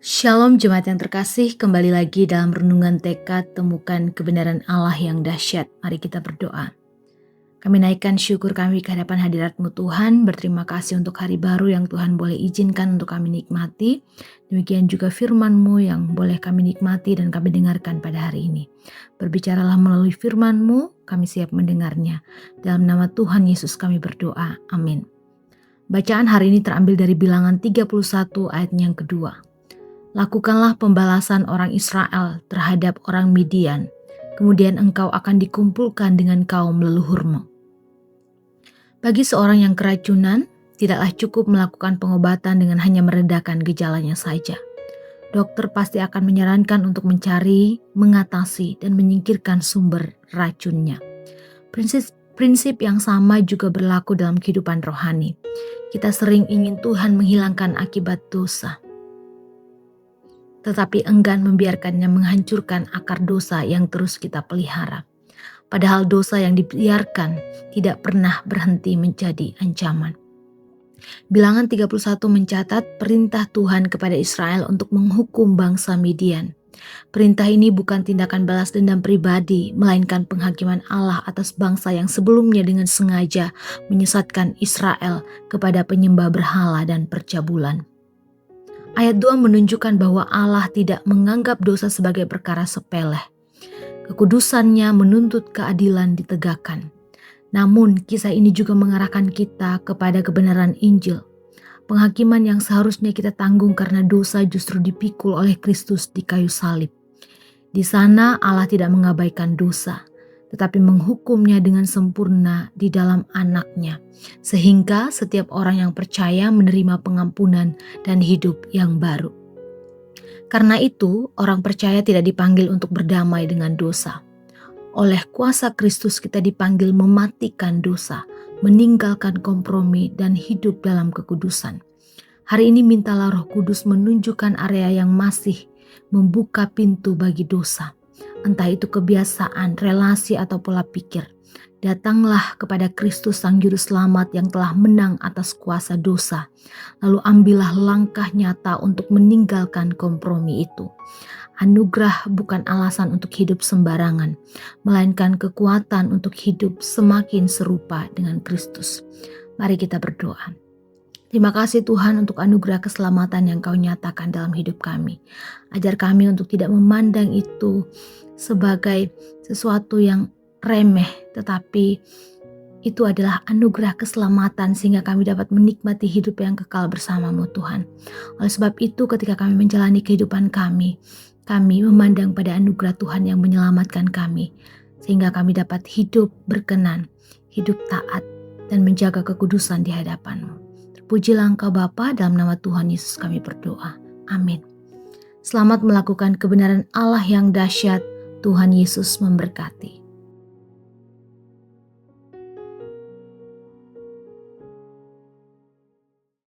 Shalom jemaat yang terkasih, kembali lagi dalam renungan tekad temukan kebenaran Allah yang dahsyat. Mari kita berdoa. Kami naikkan syukur kami ke hadapan hadirat-Mu Tuhan, berterima kasih untuk hari baru yang Tuhan boleh izinkan untuk kami nikmati. Demikian juga firman-Mu yang boleh kami nikmati dan kami dengarkan pada hari ini. Berbicaralah melalui firman-Mu, kami siap mendengarnya. Dalam nama Tuhan Yesus kami berdoa, amin. Bacaan hari ini terambil dari Bilangan 31 ayat yang kedua. Lakukanlah pembalasan orang Israel terhadap orang Midian, kemudian engkau akan dikumpulkan dengan kaum leluhurmu. Bagi seorang yang keracunan, tidaklah cukup melakukan pengobatan dengan hanya meredakan gejalanya saja. Dokter pasti akan menyarankan untuk mencari, mengatasi, dan menyingkirkan sumber racunnya. Prinsip yang sama juga berlaku dalam kehidupan rohani. Kita sering ingin Tuhan menghilangkan akibat dosa, tetapi enggan membiarkannya menghancurkan akar dosa yang terus kita pelihara. Padahal dosa yang dibiarkan tidak pernah berhenti menjadi ancaman. Bilangan 31 mencatat perintah Tuhan kepada Israel untuk menghukum bangsa Midian. Perintah ini bukan tindakan balas dendam pribadi, melainkan penghakiman Allah atas bangsa yang sebelumnya dengan sengaja menyesatkan Israel kepada penyembah berhala dan percabulan. Ayat 2 menunjukkan bahwa Allah tidak menganggap dosa sebagai perkara sepele. Kekudusannya menuntut keadilan ditegakkan. Namun kisah ini juga mengarahkan kita kepada kebenaran Injil. Penghakiman yang seharusnya kita tanggung karena dosa justru dipikul oleh Kristus di kayu salib. Di sana Allah tidak mengabaikan dosa, tetapi menghukumnya dengan sempurna di dalam anaknya, sehingga setiap orang yang percaya menerima pengampunan dan hidup yang baru. Karena itu, orang percaya tidak dipanggil untuk berdamai dengan dosa. Oleh kuasa Kristus kita dipanggil mematikan dosa, meninggalkan kompromi dan hidup dalam kekudusan. Hari ini mintalah Roh Kudus menunjukkan area yang masih membuka pintu bagi dosa. Entah itu kebiasaan, relasi, atau pola pikir. Datanglah kepada Kristus Sang Juru Selamat yang telah menang atas kuasa dosa. Lalu ambillah langkah nyata untuk meninggalkan kompromi itu. Anugerah bukan alasan untuk hidup sembarangan, melainkan kekuatan untuk hidup semakin serupa dengan Kristus. Mari kita berdoa. Terima kasih Tuhan untuk anugerah keselamatan yang Kau nyatakan dalam hidup kami. Ajar kami untuk tidak memandang itu sebagai sesuatu yang remeh, tetapi itu adalah anugerah keselamatan sehingga kami dapat menikmati hidup yang kekal bersama-Mu Tuhan. Oleh sebab itu ketika kami menjalani kehidupan kami memandang pada anugerah Tuhan yang menyelamatkan kami, sehingga kami dapat hidup berkenan, hidup taat, dan menjaga kekudusan di hadapan-Mu. Terpujilah Engkau Bapa, dalam nama Tuhan Yesus kami berdoa. Amin. Selamat melakukan kebenaran Allah yang dahsyat. Tuhan Yesus memberkati.